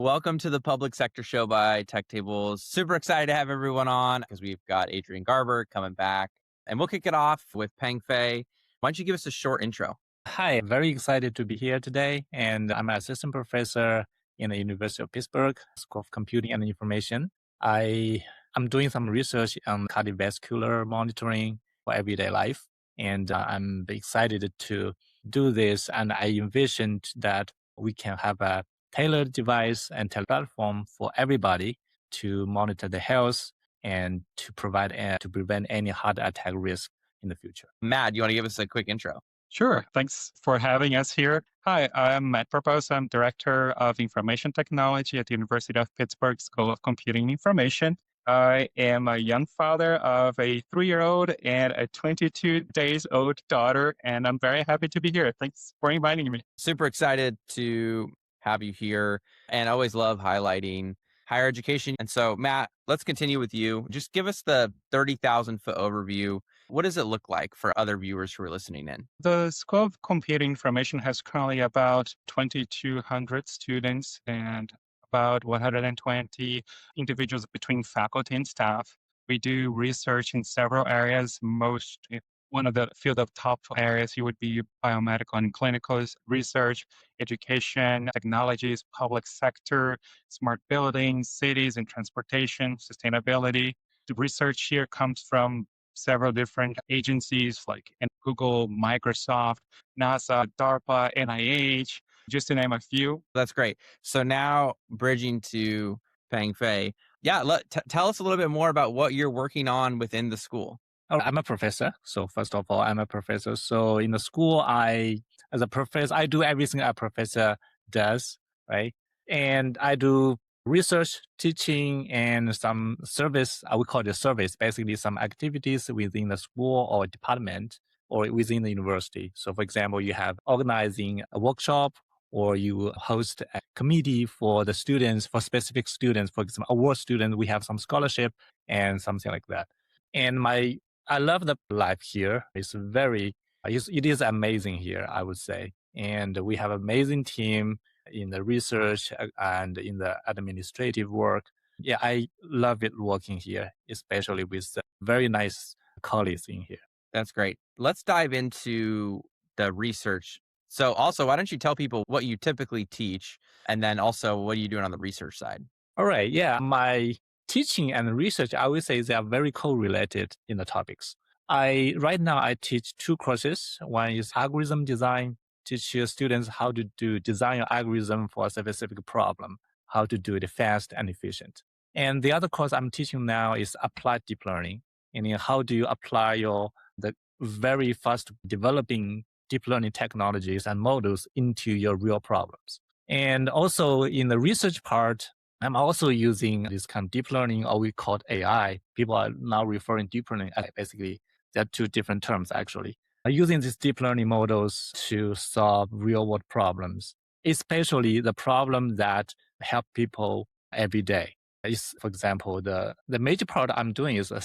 Welcome to the Public Sector Show by Tech Tables. Super excited to have everyone on because we've got Adrienne Garber coming back. And we'll kick it off with Pengfei. Why don't you give us a short intro? Hi, very excited to be here today. And I'm an assistant professor in the University of Pittsburgh, School of Computing and Information. I'm doing some research on cardiovascular monitoring for everyday life. And I'm excited to do this. And I envisioned that we can have a tailored device and tailored platform for everybody to monitor the health and to prevent any heart attack risk in the future. Matt, you want to give us a quick intro? Sure. Thanks for having us here. Hi, I'm Matt Barbosa. I'm Director of Information Technology at the University of Pittsburgh School of Computing and Information. I am a young father of a 3-year-old and a 22 days old daughter, and I'm very happy to be here. Thanks for inviting me. Super excited to have you here and always love highlighting higher education. And so, Matt, let's continue with you. Just give us the 30,000 foot overview. What does it look like for other viewers who are listening in? The School of Computing Information has currently about 2,200 students and about 120 individuals between faculty and staff. We do research in several areas. One of the field of top areas here would be biomedical and clinical research, education, technologies, public sector, smart buildings, cities and transportation, sustainability. The research here comes from several different agencies like Google, Microsoft, NASA, DARPA, NIH, just to name a few. That's great. So now bridging to Pengfei. Yeah, tell us a little bit more about what you're working on within the school. Oh, I'm a professor. So first of all, I'm a professor. So in the school, as a professor, I do everything a professor does, right? And I do research, teaching, and some service. I would call it service, basically some activities within the school or department or within the university. So for example, you have organizing a workshop or you host a committee for the students, for specific students. For example, award students, we have some scholarship and something like that. And I love the life here. It is amazing here, I would say. And we have an amazing team in the research and in the administrative work. Yeah, I love it working here, especially with very nice colleagues in here. That's great. Let's dive into the research. So also, why don't you tell people what you typically teach and then also what are you doing on the research side? All right. Yeah. My teaching and research, I would say they are very correlated in the topics. Right now I teach 2 courses. One is algorithm design, teach your students how to design an algorithm for a specific problem, how to do it fast and efficient. And the other course I'm teaching now is applied deep learning, meaning how do you apply the very fast developing deep learning technologies and models into your real problems. And also in the research part, I'm also using this kind of deep learning, or we call it AI. People are now referring deep learning. Basically, there are 2 different terms actually. Using these deep learning models to solve real world problems, especially the problem that help people every day. For example, the major part I'm doing is a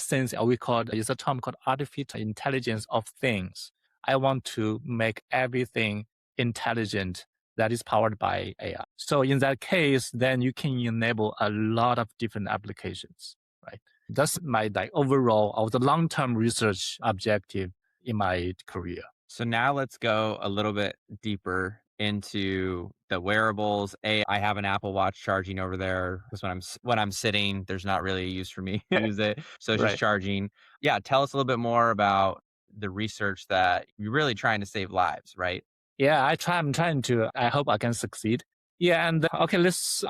term called artificial intelligence of things. I want to make everything intelligent that is powered by AI. So in that case, then you can enable a lot of different applications, right? That's my overall or the long-term research objective in my career. So now let's go a little bit deeper into the wearables. I have an Apple Watch charging over there because when I'm sitting, there's not really a use for me to use it. So it's just charging. Yeah, tell us a little bit more about the research that you're really trying to save lives, right? Yeah, I'm trying to. I hope I can succeed. Yeah, and okay, let's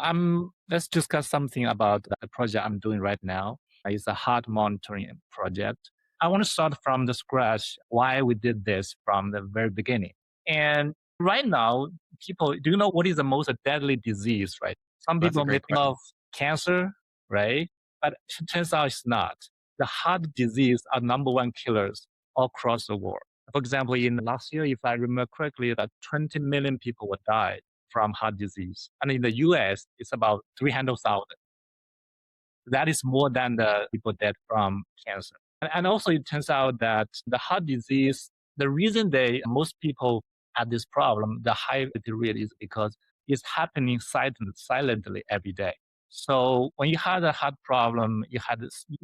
discuss something about the project I'm doing right now. It's a heart monitoring project. I want to start from the scratch why we did this from the very beginning. And right now, do you know what is the most deadly disease, right? Some people may think of cancer, right? But it turns out it's not. The heart disease are number 1 killers all across the world. For example, in last year, if I remember correctly, that 20 million people would die from heart disease. And in the US, it's about 300,000. That is more than the people dead from cancer. And also it turns out that the heart disease, the reason most people have this problem, the high rate is because is happening silently every day. So when you had a heart problem,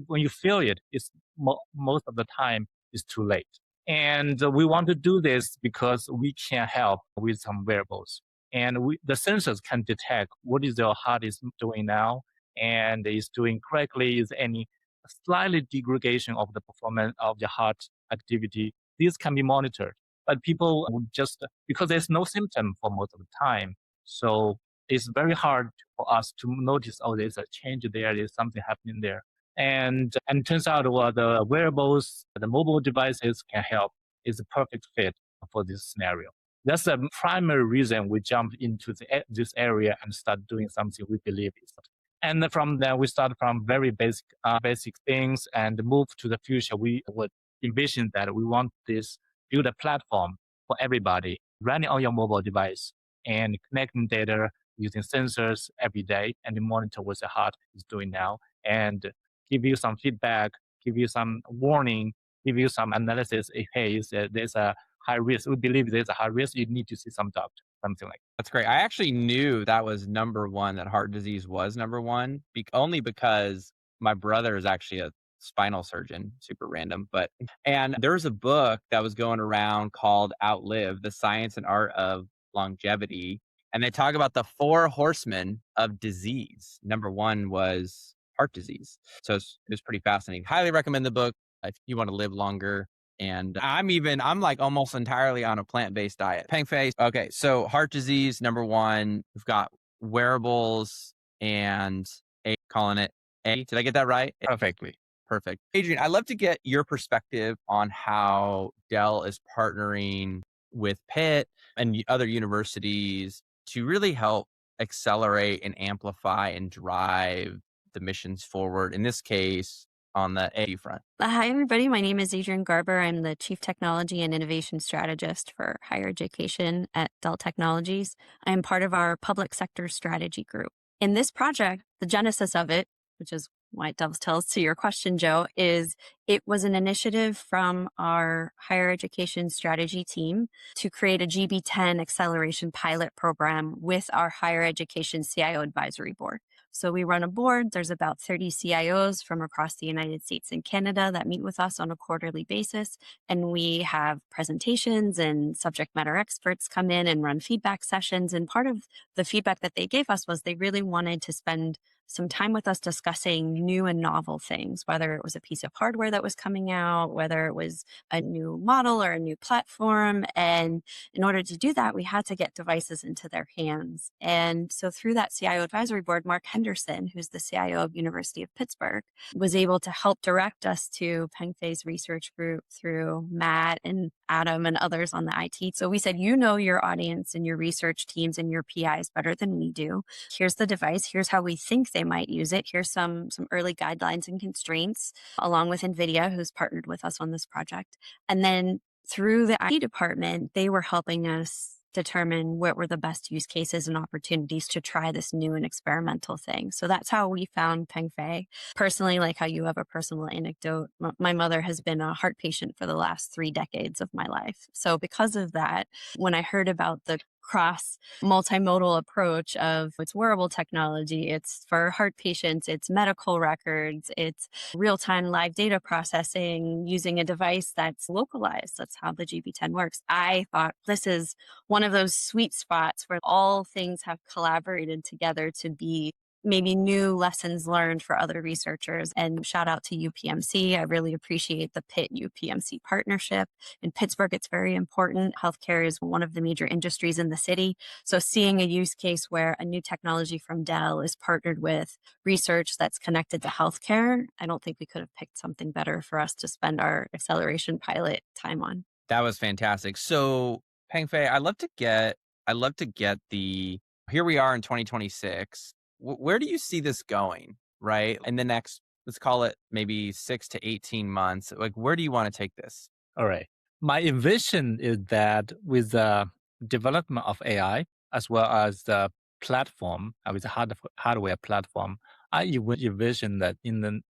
when you feel it, it's most of the time it's too late. And we want to do this because we can help with some wearables. And the sensors can detect what is your heart is doing now and is doing correctly. Is any slightly degradation of the performance of the heart activity? These can be monitored. But people would just, because there's no symptom for most of the time. So it's very hard for us to notice, oh, there's a change there, there's something happening there. And it turns out the wearables, the mobile devices can help. Is a perfect fit for this scenario. That's the primary reason we jump into this area and start doing something we believe is. And from there, we start from very basic things and move to the future. We would envision that we want this build a platform for everybody running on your mobile device and connecting data using sensors every day and monitor what the heart is doing now and give you some feedback, give you some warning, give you some analysis. Hey, there's a high risk. We believe there's a high risk. You need to see some doctor, something like that. That's great. I actually knew that was number one, that heart disease was number one, only because my brother is actually a spinal surgeon, super random. And there's a book that was going around called Outlive, The Science and Art of Longevity. And they talk about the four horsemen of disease. Number one was heart disease. So it was pretty fascinating. Highly recommend the book if you want to live longer. And I'm like almost entirely on a plant-based diet. Pengfei. Okay. So heart disease, number one. We've got wearables and calling it A. Did I get that right? Perfectly. Perfect. Adrienne, I'd love to get your perspective on how Dell is partnering with Pitt and other universities to really help accelerate and amplify and drive the missions forward. In this case, on the A front. Hi, everybody. My name is Adrienne Garber. I'm the Chief Technology and Innovation Strategist for Higher Education at Dell Technologies. I'm part of our public sector strategy group. In this project, the genesis of it, which is why it dovetails to your question, Joe, is it was an initiative from our higher education strategy team to create a GB10 acceleration pilot program with our higher education CIO advisory board. So we run a board. There's about 30 CIOs from across the United States and Canada that meet with us on a quarterly basis. And we have presentations and subject matter experts come in and run feedback sessions. And part of the feedback that they gave us was they really wanted to spend some time with us discussing new and novel things, whether it was a piece of hardware that was coming out, whether it was a new model or a new platform. And in order to do that, we had to get devices into their hands. And so through that CIO advisory board, Mark Henderson, who's the CIO of University of Pittsburgh, was able to help direct us to Pengfei's research group through Matt and Adam and others on the IT. So we said, you know your audience and your research teams and your PIs better than we do. Here's the device. Here's how we think they might use it. Here's some early guidelines and constraints, along with NVIDIA, who's partnered with us on this project. And then through the IT department, they were helping us determine what were the best use cases and opportunities to try this new and experimental thing. So that's how we found Pengfei. Personally, like how you have a personal anecdote, my mother has been a heart patient for the last 3 decades of my life. So because of that, when I heard about the cross multimodal approach of it's wearable technology, it's for heart patients, it's medical records, it's real-time live data processing using a device that's localized. That's how the GB10 works. I thought this is one of those sweet spots where all things have collaborated together to be maybe new lessons learned for other researchers. And shout out to UPMC. I really appreciate the Pitt UPMC partnership. In Pittsburgh, it's very important. Healthcare is one of the major industries in the city. So seeing a use case where a new technology from Dell is partnered with research that's connected to healthcare, I don't think we could have picked something better for us to spend our acceleration pilot time on. That was fantastic. So Pengfei, I'd love to get here we are in 2026. Where do you see this going, right? In the next, let's call it maybe 6 to 18 months. Like, where do you want to take this? All right. My envision is that with the development of AI, as well as the platform, with the hardware platform, I envision that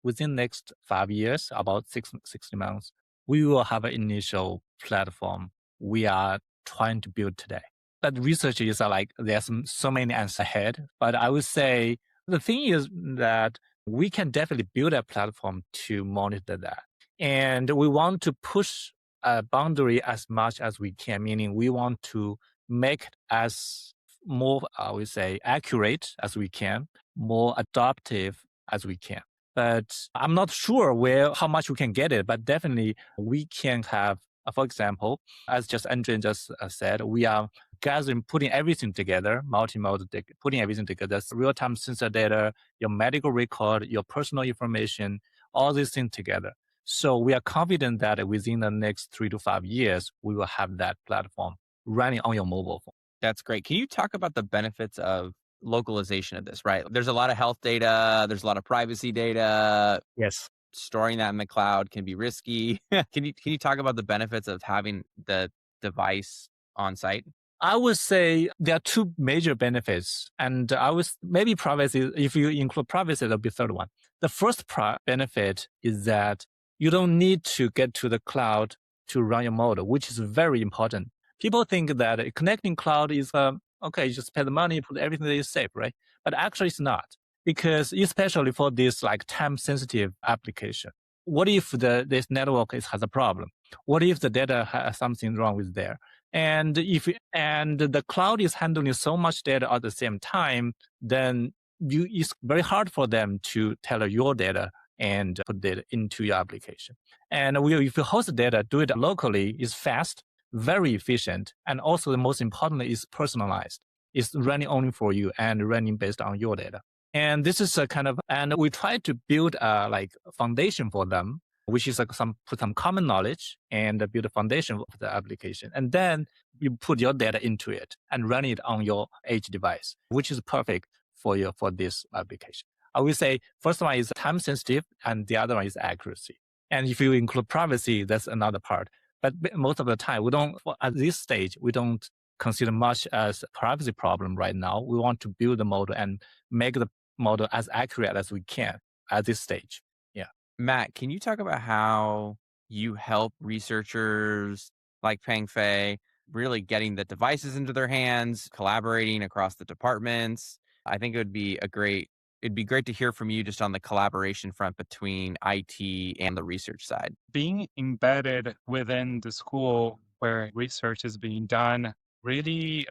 within the next 5 years, about 60 months, we will have an initial platform we are trying to build today. But research is like there's so many answers ahead. But I would say the thing is that we can definitely build a platform to monitor that. And we want to push a boundary as much as we can, meaning we want to make it as more, I would say, accurate as we can, more adaptive as we can. But I'm not sure how much we can get it, but definitely we can have, for example, as just Adrienne just said, we are gathering, putting everything together, multimodal, putting everything together, real-time sensor data, your medical record, your personal information, all these things together. So we are confident that within the next 3 to 5 years, we will have that platform running on your mobile phone. That's great. Can you talk about the benefits of localization of this, right? There's a lot of health data, there's a lot of privacy data. Yes. Storing that in the cloud can be risky. Can you talk about the benefits of having the device on site? I would say there are two major benefits, and I was maybe privacy. If you include privacy, that'll be the third one. The first benefit is that you don't need to get to the cloud to run your model, which is very important. People think that connecting cloud is okay. You just pay the money, put everything that is safe, right? But actually, it's not, because especially for this like time-sensitive application. What if this network has a problem? What if the data has something wrong with there? And the cloud is handling so much data at the same time, then it's very hard for them to tailor your data and put data into your application. And if you host the data, do it locally, is fast, very efficient, and also the most importantly is personalized. It's running only for you and running based on your data. And this is a kind of, and we try to build a like foundation for them, which is like put some common knowledge and build a foundation of the application. And then you put your data into it and run it on your edge device, which is perfect for this application. I would say first one is time sensitive and the other one is accuracy. And if you include privacy, that's another part. But most of the time, at this stage, we don't consider much as a privacy problem right now. We want to build the model and make the model as accurate as we can at this stage. Yeah. Matt, can you talk about how you help researchers like Pengfei really getting the devices into their hands, collaborating across the departments? I think it'd be great to hear from you just on the collaboration front between IT and the research side. Being embedded within the school where research is being done really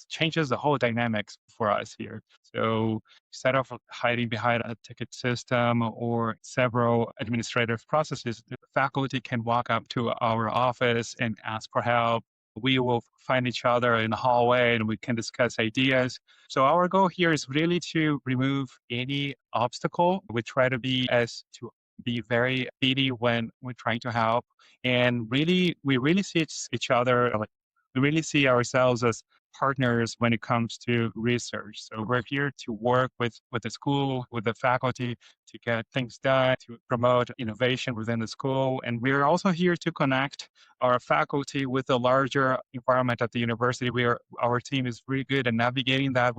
changes the whole dynamics for us here. So instead of hiding behind a ticket system or several administrative processes, the faculty can walk up to our office and ask for help. We will find each other in the hallway and we can discuss ideas. So our goal here is really to remove any obstacle. We try to be very speedy when we're trying to help. And we really see each other, like we really see ourselves as partners when it comes to research. So we're here to work with the school, with the faculty to get things done, to promote innovation within the school. And we're also here to connect our faculty with the larger environment at the university. Our team is really good at navigating that.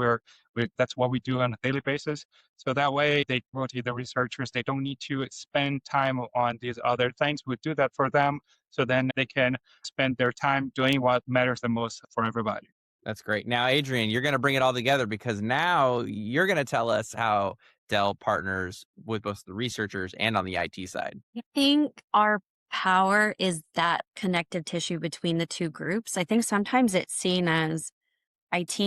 That's what we do on a daily basis. So that way they motivate the researchers. They don't need to spend time on these other things. We do that for them. So then they can spend their time doing what matters the most for everybody. That's great. Now, Adrienne, you're going to bring it all together because now you're going to tell us how Dell partners with both the researchers and on the IT side. I think our power is that connective tissue between the two groups. I think sometimes it's seen as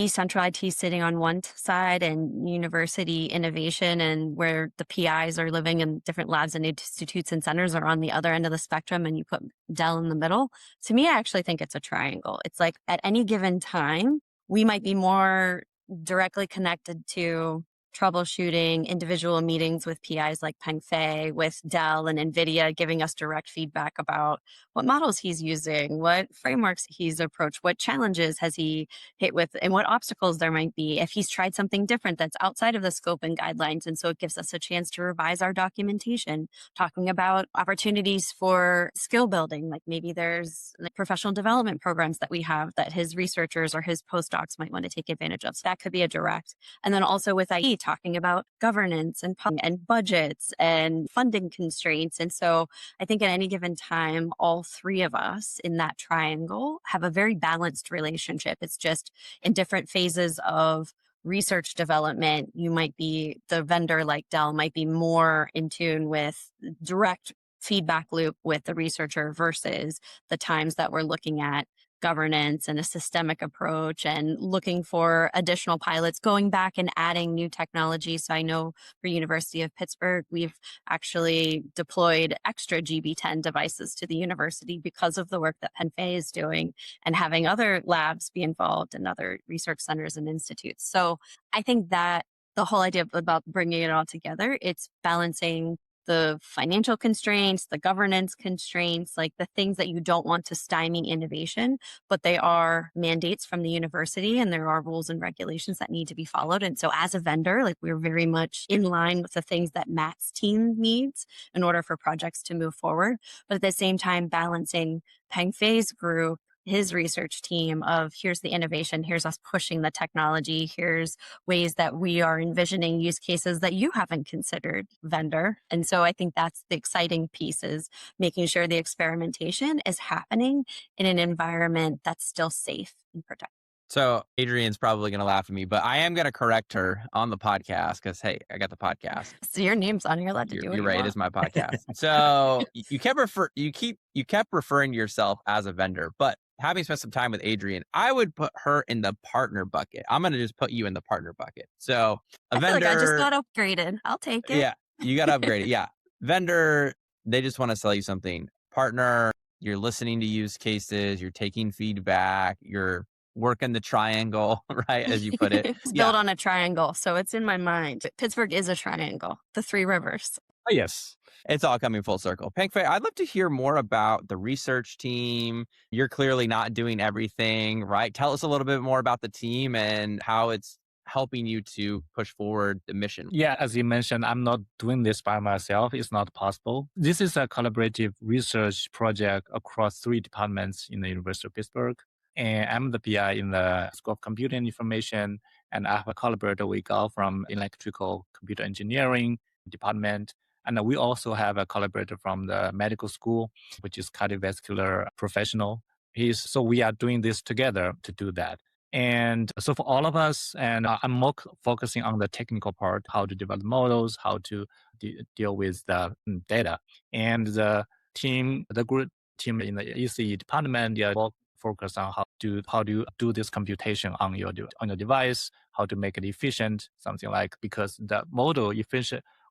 central IT sitting on one side and university innovation and where the PIs are living in different labs and institutes and centers are on the other end of the spectrum and you put Dell in the middle. To me, I actually think it's a triangle. It's like at any given time, we might be more directly connected to troubleshooting, individual meetings with PIs like Pengfei, with Dell and NVIDIA, giving us direct feedback about what models he's using, what frameworks he's approached, what challenges has he hit with, and what obstacles there might be if he's tried something different that's outside of the scope and guidelines. And so it gives us a chance to revise our documentation, talking about opportunities for skill building, like maybe there's professional development programs that we have that his researchers or his postdocs might want to take advantage of. So that could be a direct. And then also with IE, talking about governance and budgets and funding constraints. And so I think at any given time, all three of us in that triangle have a very balanced relationship. It's just in different phases of research development, the vendor like Dell might be more in tune with direct feedback loop with the researcher versus the times that we're looking at governance and a systemic approach and looking for additional pilots, going back and adding new technology. So I know for University of Pittsburgh, we've actually deployed extra GB10 devices to the university because of the work that Pengfei is doing and having other labs be involved and other research centers and institutes. So I think that the whole idea about bringing it all together, it's balancing the financial constraints, the governance constraints, like the things that you don't want to stymie innovation, but they are mandates from the university and there are rules and regulations that need to be followed. And so as a vendor, like we're very much in line with the things that Matt's team needs in order for projects to move forward. But at the same time, balancing Pengfei's group, his research team of here's the innovation, here's us pushing the technology, here's ways that we are envisioning use cases that you haven't considered, vendor. And so I think that's the exciting piece, is making sure the experimentation is happening in an environment that's still safe and protected. So Adrienne's probably going to laugh at me, but I am going to correct her on the podcast because, hey, I got the podcast. So your name's on, you're allowed to do what You're you right. want. It is my podcast. So you kept referring to yourself as a vendor, but having spent some time with Adrienne, I would put her in the partner bucket. I'm going to just put you in the partner bucket. So a I feel vendor, like I just got upgraded. I'll take it. yeah, you got to upgrade it. Yeah. Vendor, they just want to sell you something. Partner, you're listening to use cases, you're taking feedback, you're working the triangle, right? As you put it. It's built on a triangle. So it's in my mind. Pittsburgh is a triangle, the three rivers. Oh, yes. It's all coming full circle. Pengfei, I'd love to hear more about the research team. You're clearly not doing everything, right? Tell us a little bit more about the team and how it's helping you to push forward the mission. Yeah, as you mentioned, I'm not doing this by myself. It's not possible. This is a collaborative research project across 3 departments in the University of Pittsburgh. And I'm the PI in the School of Computing and Information, and I have a collaborator we got from Electrical Computer Engineering department. And we also have a collaborator from the medical school, which is cardiovascular professional. So we are doing this together to do that. And so for all of us, and I'm more focusing on the technical part, how to develop models, how to deal with the data. And the group team in the ECE department, they are more focused on how to do this computation on your device, how to make it efficient, something like, because the model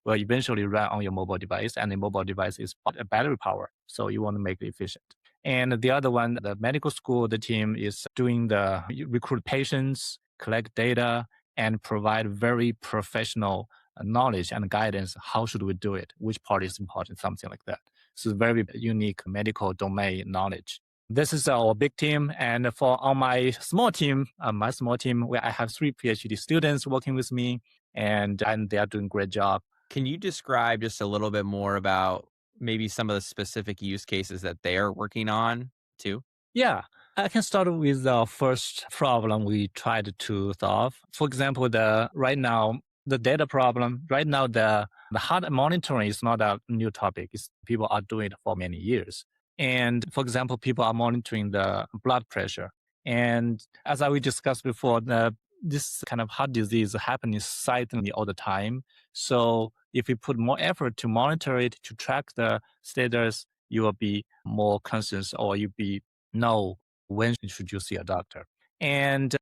will eventually run on your mobile device, and the mobile device is a battery power, so you want to make it efficient. And the other one, the medical school, the team is doing the recruit patients, collect data, and provide very professional knowledge and guidance. How should we do it? Which part is important? Something like that. So very unique medical domain knowledge. This is our big team. And on my small team, where I have 3 PhD students working with me, and they are doing a great job. Can you describe just a little bit more about maybe some of the specific use cases that they are working on too? Yeah, I can start with the first problem we tried to solve. For example, right now, the data problem, right now, the heart monitoring is not a new topic. People are doing it for many years. And for example, people are monitoring the blood pressure. And as we discussed before, this kind of heart disease happening silently all the time. So if you put more effort to monitor it, to track the status, you will be more conscious, or know when should you see a doctor.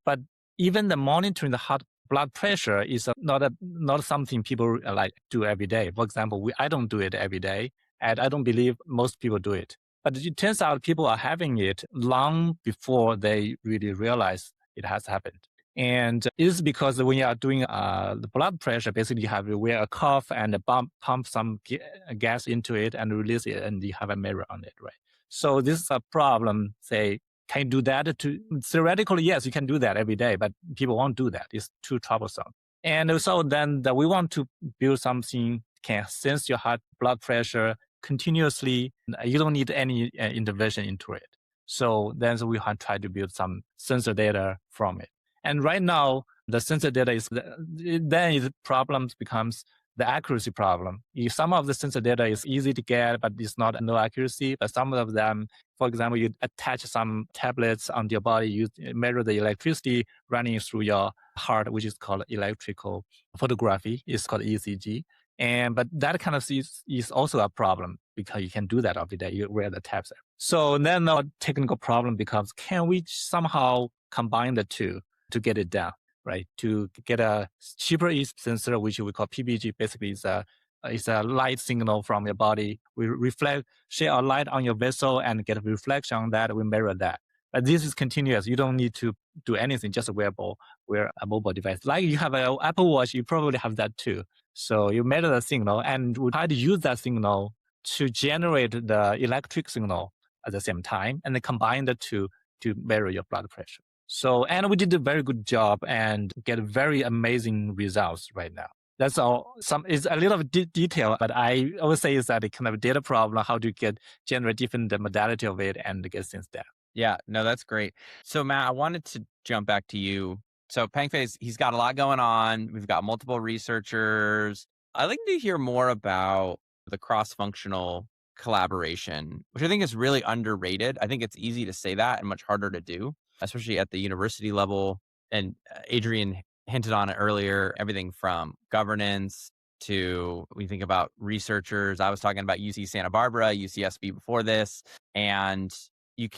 But even the monitoring the heart blood pressure is not something people do every day. For example, I don't do it every day, and I don't believe most people do it. But it turns out people are having it long before they really realize it has happened. And it is because when you are doing the blood pressure, basically you have to wear a cuff and pump some gas into it and release it, and you have a mirror on it, right? So this is a problem. Say, can you do that? Theoretically, yes, you can do that every day, but people won't do that. It's too troublesome. And so then we want to build something can sense your heart blood pressure continuously. You don't need any intervention into it. So then we have tried to build some sensor data from it. And right now, The sensor data then problems becomes the accuracy problem. Some of the sensor data is easy to get, but it's not no accuracy. But some of them, for example, you attach some tablets on your body, you measure the electricity running through your heart, which is called electrical photography. It's called ECG. But that kind of is also a problem because you can do that every day. You wear the tabs. So then the technical problem becomes, can we somehow combine the two to get it done? Right, to get a cheaper sensor, which we call PPG, basically is a light signal from your body. We share a light on your vessel and get a reflection on that. We measure that. But this is continuous. You don't need to do anything, just a wearable, wear a mobile device. Like you have an Apple Watch, you probably have that too. So you measure the signal and we try to use that signal to generate the electric signal at the same time and then combine the two to measure your blood pressure. So, and we did a very good job and get very amazing results right now. That's all. It's a little detail, but I always say is that it kind of data problem, how to generate different modality of it and get things done. Yeah, no, that's great. So Matt, I wanted to jump back to you. So Pengfei, he's got a lot going on. We've got multiple researchers. I'd like to hear more about the cross-functional collaboration, which I think is really underrated. I think it's easy to say that and much harder to do, especially at the university level. And Adrienne hinted on it earlier, everything from governance to we think about researchers. I was talking about UC Santa Barbara, UCSB before this, and you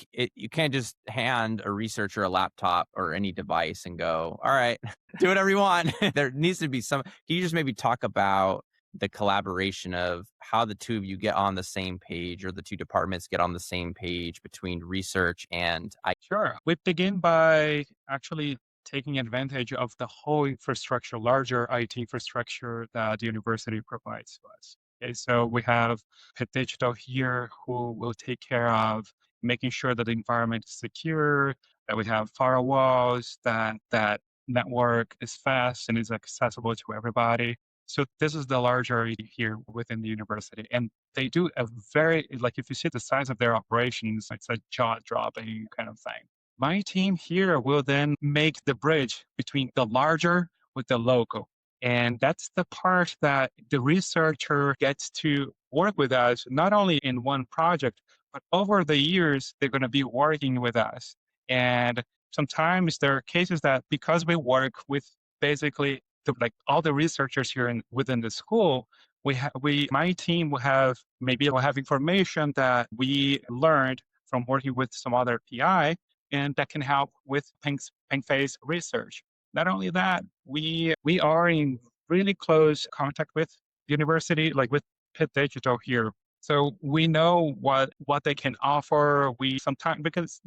can't just hand a researcher a laptop or any device and go, all right, do whatever you want. There needs to be some, can you just maybe talk about the collaboration of how the two of you get on the same page or the two departments get on the same page between research and Sure. We begin by actually taking advantage of the whole infrastructure, larger IT infrastructure that the university provides to us. Okay, so we have Pitt Digital here who will take care of making sure that the environment is secure, that we have firewalls, that network is fast and is accessible to everybody. So this is the larger IT here within the university. And they do a very, like if you see the size of their operations, it's a jaw-dropping kind of thing. My team here will then make the bridge between the larger with the local. And that's the part that the researcher gets to work with us, not only in one project, but over the years, they're going to be working with us. And sometimes there are cases that because we work with basically like all the researchers here within the school, my team will have information that we learned from working with some other PI, and that can help with Pengfei's research. Not only that, we are in really close contact with the university, like with Pitt Digital here. So we know what they can offer. We sometimes, because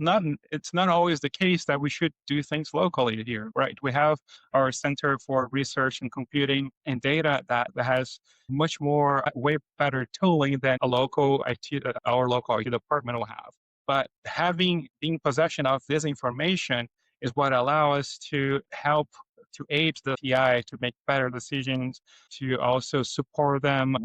it's not always the case that we should do things locally here, right? We have our Center for Research and Computing and Data that has much more, way better tooling than our local IT department will have. But being possession of this information is what allows us to help to aid the PI to make better decisions, to also support them.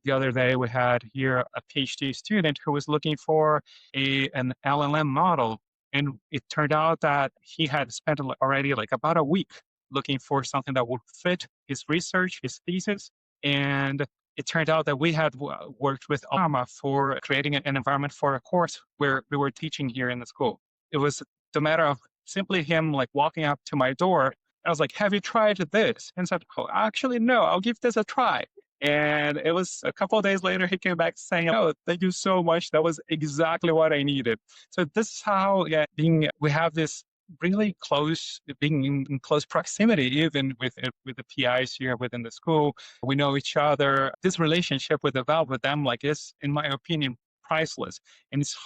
The other day, we had here a PhD student who was looking for an LLM model. And it turned out that he had spent already like about a week looking for something that would fit his research, his thesis. And it turned out that we had worked with Lima for creating an environment for a course where we were teaching here in the school. It was the matter of simply him like walking up to my door. I was like, have you tried this? And said, oh, actually, no, I'll give this a try. And it was a couple of days later, he came back saying, oh, thank you so much. That was exactly what I needed. So this is how we have this really close, being in close proximity, even with the PIs here within the school. We know each other. This relationship with them is, in my opinion, priceless. And it's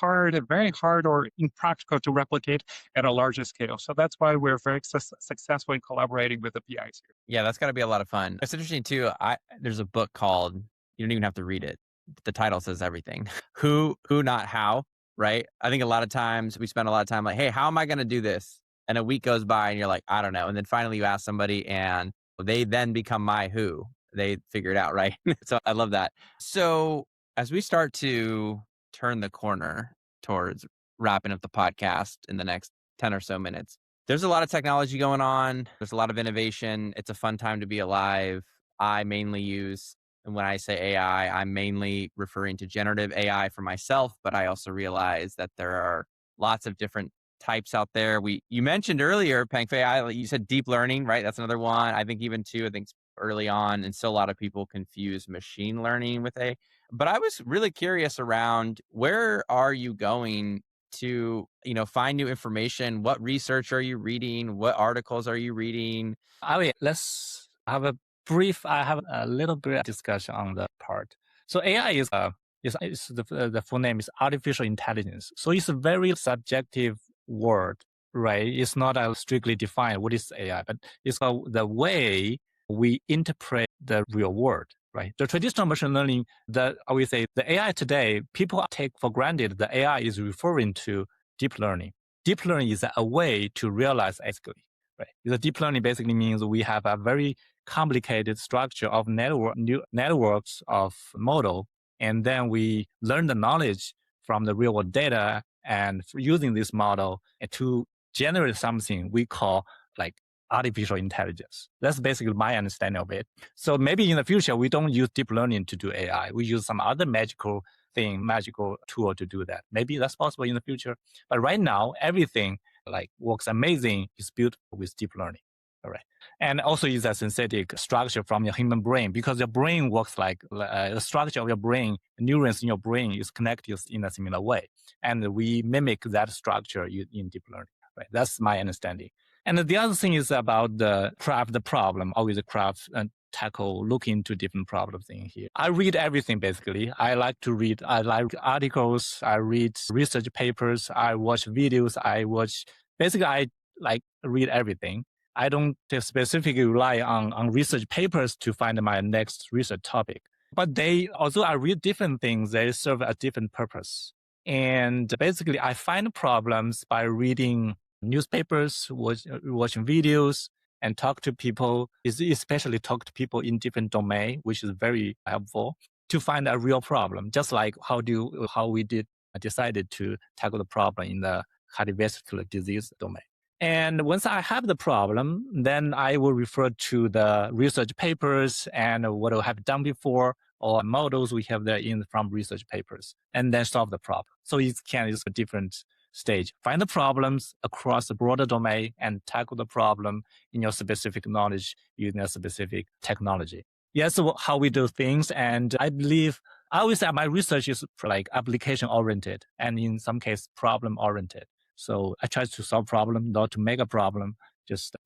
very hard or impractical to replicate at a larger scale. So that's why we're very successful in collaborating with the PIs here. Yeah, that's got to be a lot of fun. It's interesting too. There's a book called, you don't even have to read it. The title says everything. Who, not how, right? I think a lot of times we spend a lot of time like, hey, how am I going to do this? And a week goes by and you're like, I don't know. And then finally you ask somebody and they then become my who. They figure it out, right? So I love that. So as we start to turn the corner towards wrapping up the podcast in the next 10 or so minutes, There's a lot of technology going on. There's a lot of innovation. It's a fun time to be alive. I mainly use, and when I say AI, I'm mainly referring to generative AI for myself, but I also realize that there are lots of different types out there. You mentioned earlier, Pengfei, you said deep learning, right? That's another one. I think even too, I think early on, and still a lot of people confuse machine learning with AI. But I was really curious around where are you going to, find new information? What research are you reading? What articles are you reading? Let's have I have a little bit of discussion on that part. So AI is the full name is artificial intelligence. So it's a very subjective word, right? It's not strictly defined what is AI, but it's the way we interpret the real world, right? The traditional machine learning, I would say the AI today, people take for granted the AI is referring to deep learning. Deep learning is a way to realize ethically. Right. The deep learning basically means we have a very complicated structure of networks of model, and then we learn the knowledge from the real world data, and using this model to generate something we call like artificial intelligence. That's basically my understanding of it. So maybe in the future, we don't use deep learning to do AI. We use some other magical tool to do that. Maybe that's possible in the future. But right now, everything works amazing is built with deep learning. All right. And also is a synthetic structure from your human brain, because your brain works like the structure of your brain, neurons in your brain is connected in a similar way. And we mimic that structure in deep learning. Right. That's my understanding. And the other thing is about the problem, always craft and look into different problems in here. I read everything basically. I like articles, I read research papers, I watch videos, basically I like read everything. I don't specifically rely on research papers to find my next research topic. But although I read different things, they serve a different purpose. And basically I find problems by reading newspapers, watching videos, and talk to people, especially talk to people in different domain, which is very helpful to find a real problem. Just like how we decided to tackle the problem in the cardiovascular disease domain. And once I have the problem, then I will refer to the research papers and what I have done before, or models we have there from research papers, and then solve the problem. So it's a different stage. Find the problems across the broader domain and tackle the problem in your specific knowledge using a specific technology. Yes, how we do things. And I always say my research is like application oriented and in some case problem oriented. So I try to solve problem, not to make a problem.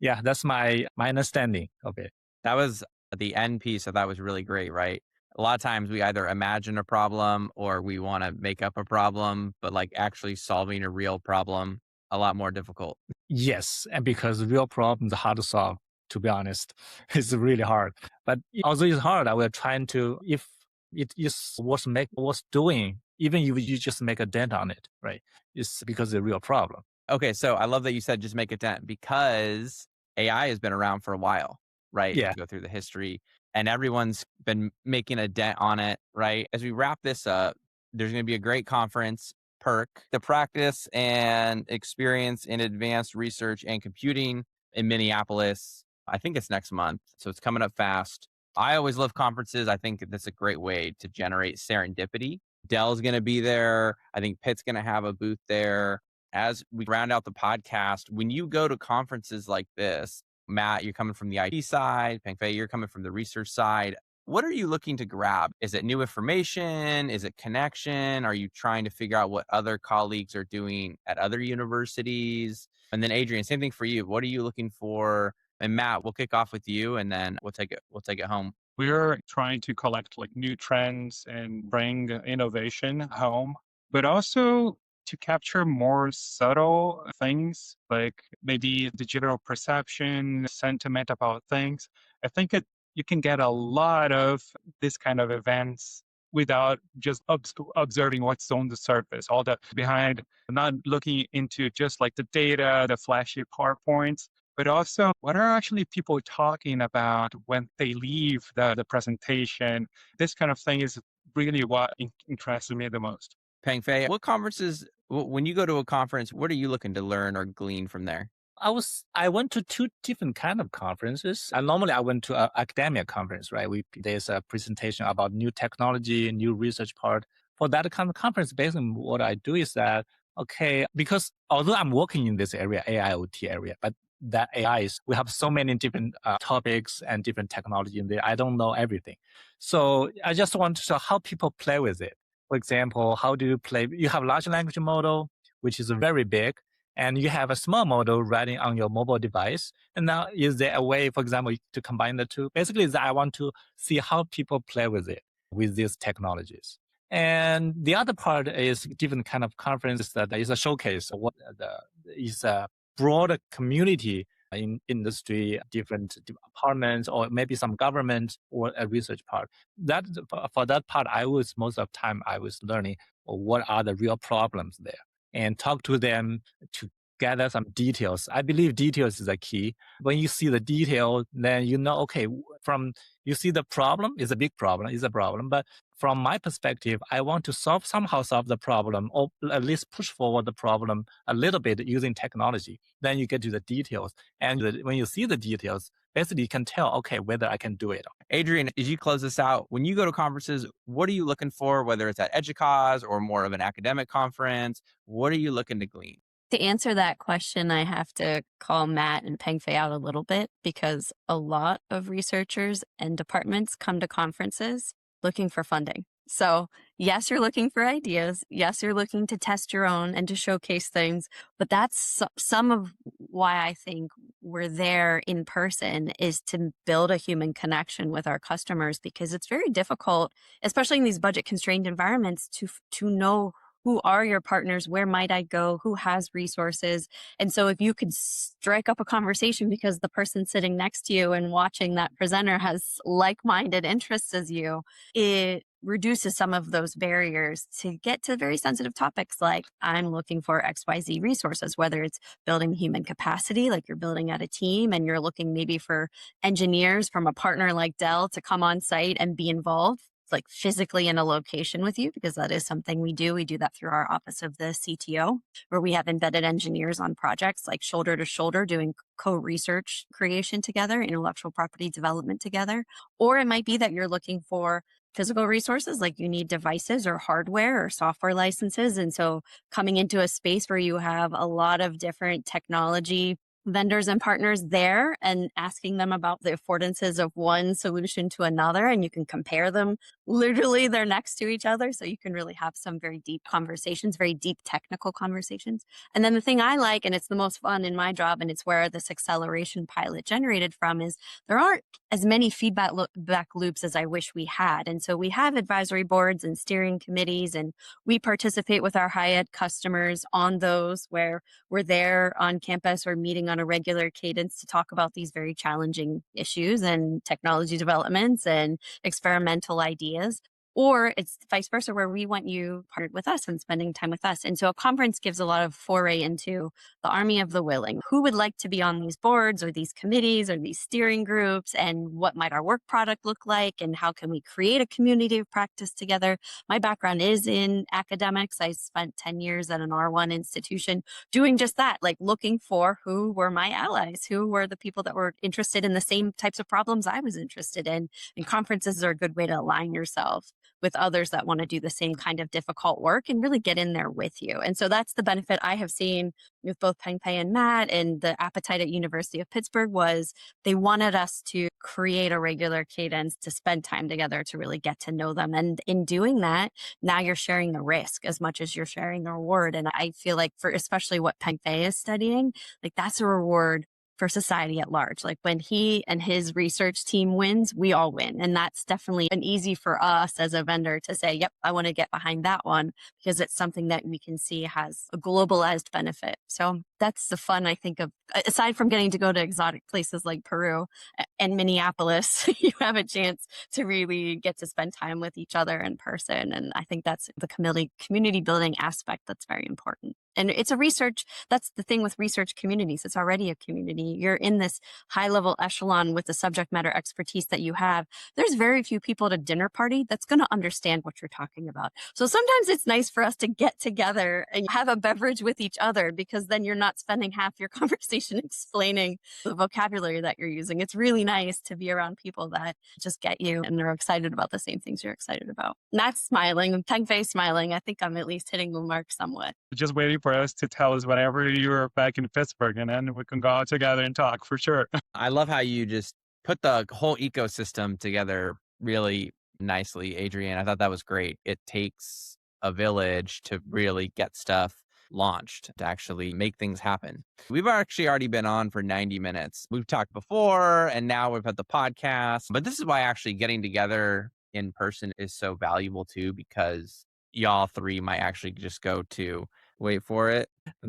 That's my understanding of it. That was the end piece. So that was really great, right? A lot of times we either imagine a problem or we want to make up a problem, but like actually solving a real problem, a lot more difficult. Yes, and because real problems are hard to solve, to be honest. It's really hard. But although it's hard, I will try to, if it is worth doing, even if you just make a dent on it, right? It's because it's a real problem. Okay, so I love that you said just make a dent, because AI has been around for a while, right? Yeah. If you go through the history, and everyone's been making a dent on it, right? As we wrap this up, there's going to be a great conference, PERC, the Practice and Experience in Advanced Research and Computing in Minneapolis. I think it's next month, so it's coming up fast. I always love conferences. I think that's a great way to generate serendipity. Dell's going to be there. I think Pitt's going to have a booth there. As we round out the podcast, when you go to conferences like this, Matt, you're coming from the IT side, Pengfei, you're coming from the research side. What are you looking to grab? Is it new information? Is it connection? Are you trying to figure out what other colleagues are doing at other universities? And then Adrienne, same thing for you. What are you looking for? And Matt, we'll kick off with you and then we'll take it home. We're trying to collect like new trends and bring innovation home, but also to capture more subtle things, like maybe the general perception, sentiment about things. I think you can get a lot of this kind of events without just observing what's on the surface, all the behind, not looking into just like the data, the flashy PowerPoints, but also what are actually people talking about when they leave the presentation. This kind of thing is really what interests me the most. Pengfei, what conferences, when you go to a conference, what are you looking to learn or glean from there? I went to two different kind of conferences. And normally I went to an academic conference, right? There's a presentation about new technology, new research part. For that kind of conference, basically what I do is that, okay, because although I'm working in this area, AIoT area, but that AI is, we have so many different topics and different technology in there. I don't know everything. So I just want to show how people play with it. For example, how do you play? You have large language model, which is very big, and you have a small model running on your mobile device. And now is there a way, for example, to combine the two? Basically, is that I want to see how people play with it, with these technologies. And the other part is different kind of conference that is a showcase of what is a broader community in industry, different departments, or maybe some government or a research part. That for that part, most of the time I was learning what are the real problems there and talk to them to gather some details. I believe details is a key. When you see the detail, then you know, okay, you see the problem is a big problem, is a problem. But from my perspective, I want to somehow solve the problem, or at least push forward the problem a little bit using technology. Then you get to the details. And when you see the details, basically you can tell, okay, whether I can do it. Adrienne, as you close this out, when you go to conferences, what are you looking for, whether it's at EDUCAUSE or more of an academic conference? What are you looking to glean? To answer that question, I have to call Matt and Pengfei out a little bit because a lot of researchers and departments come to conferences looking for funding. So yes, you're looking for ideas. Yes, you're looking to test your own and to showcase things. But that's some of why I think we're there in person, is to build a human connection with our customers, because it's very difficult, especially in these budget constrained environments, to know who are your partners, where might I go, who has resources. And so if you could strike up a conversation because the person sitting next to you and watching that presenter has like-minded interests as you, it reduces some of those barriers to get to very sensitive topics like, I'm looking for XYZ resources, whether it's building human capacity, like you're building out a team and you're looking maybe for engineers from a partner like Dell to come on site and be involved, like physically in a location with you, because that is something we do. We do that through our office of the CTO, where we have embedded engineers on projects like shoulder to shoulder doing co-research creation together, intellectual property development together. Or it might be that you're looking for physical resources, like you need devices or hardware or software licenses. And so coming into a space where you have a lot of different technology vendors and partners there and asking them about the affordances of one solution to another, and you can compare them. Literally, they're next to each other. So you can really have some very deep conversations, very deep technical conversations. And then the thing I like, and it's the most fun in my job, and it's where this acceleration pilot generated from, is there aren't as many feedback back loops as I wish we had. And so we have advisory boards and steering committees, and we participate with our high ed customers on those, where we're there on campus or meeting on a regular cadence to talk about these very challenging issues and technology developments and experimental ideas. Or it's vice versa, where we want you partnered with us and spending time with us. And so a conference gives a lot of foray into the army of the willing. Who would like to be on these boards or these committees or these steering groups? And what might our work product look like? And how can we create a community of practice together? My background is in academics. I spent 10 years at an R1 institution doing just that, like looking for who were my allies, who were the people that were interested in the same types of problems I was interested in. And conferences are a good way to align yourself with others that want to do the same kind of difficult work and really get in there with you. And so that's the benefit I have seen with both Pengfei and Matt. And the appetite at University of Pittsburgh was they wanted us to create a regular cadence to spend time together to really get to know them. And in doing that, now you're sharing the risk as much as you're sharing the reward. And I feel like for especially what Pengfei is studying, like that's a reward for society at large. Like when he and his research team wins, we all win. And that's definitely an easy for us as a vendor to say, yep, I want to get behind that one, because it's something that we can see has a globalized benefit. So that's the fun, I think, of, aside from getting to go to exotic places like Peru and Minneapolis, you have a chance to really get to spend time with each other in person. And I think that's the community building aspect that's very important. And it's a research, that's the thing with research communities. It's already a community. You're in this high level echelon with the subject matter expertise that you have. There's very few people at a dinner party that's going to understand what you're talking about. So sometimes it's nice for us to get together and have a beverage with each other, because then you're not spending half your conversation explaining the vocabulary that you're using. It's really nice to be around people that just get you and are excited about the same things you're excited about. Matt's smiling, Pengfei smiling. I think I'm at least hitting the mark somewhat. Just waiting for us to tell us whenever you're back in Pittsburgh, and then we can go out together and talk for sure. I love how you just put the whole ecosystem together really nicely, Adrienne. I thought that was great. It takes a village to really get stuff launched, to actually make things happen. We've actually already been on for 90 minutes. We've talked before, and now we've had the podcast. But this is why actually getting together in person is so valuable too, because y'all three might actually just go to, wait for it,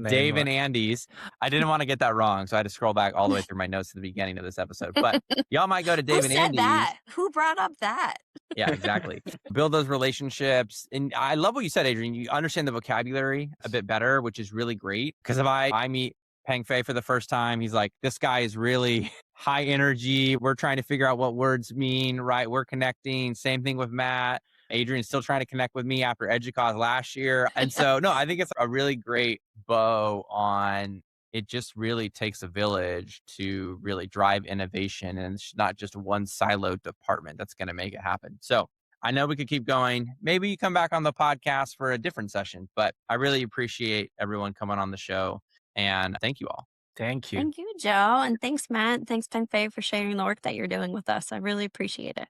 Dave and Andy's. I didn't want to get that wrong, so I had to scroll back all the way through my notes at the beginning of this episode. But y'all might go to Dave and Who said Andy's. that? Who brought up that? Yeah, exactly. Build those relationships. And I love what you said, Adrienne. You understand the vocabulary a bit better, which is really great. Because if I meet Pengfei for the first time, he's like, this guy is really high energy. We're trying to figure out what words mean, right? We're connecting. Same thing with Matt. Adrienne's still trying to connect with me after EDUCAUSE last year. And so, no, I think it's a really great bow on, it just really takes a village to really drive innovation. And it's not just one siloed department that's going to make it happen. So I know we could keep going. Maybe you come back on the podcast for a different session, but I really appreciate everyone coming on the show. And thank you all. Thank you. Thank you, Joe. And thanks, Matt. Thanks, Pengfei, for sharing the work that you're doing with us. I really appreciate it.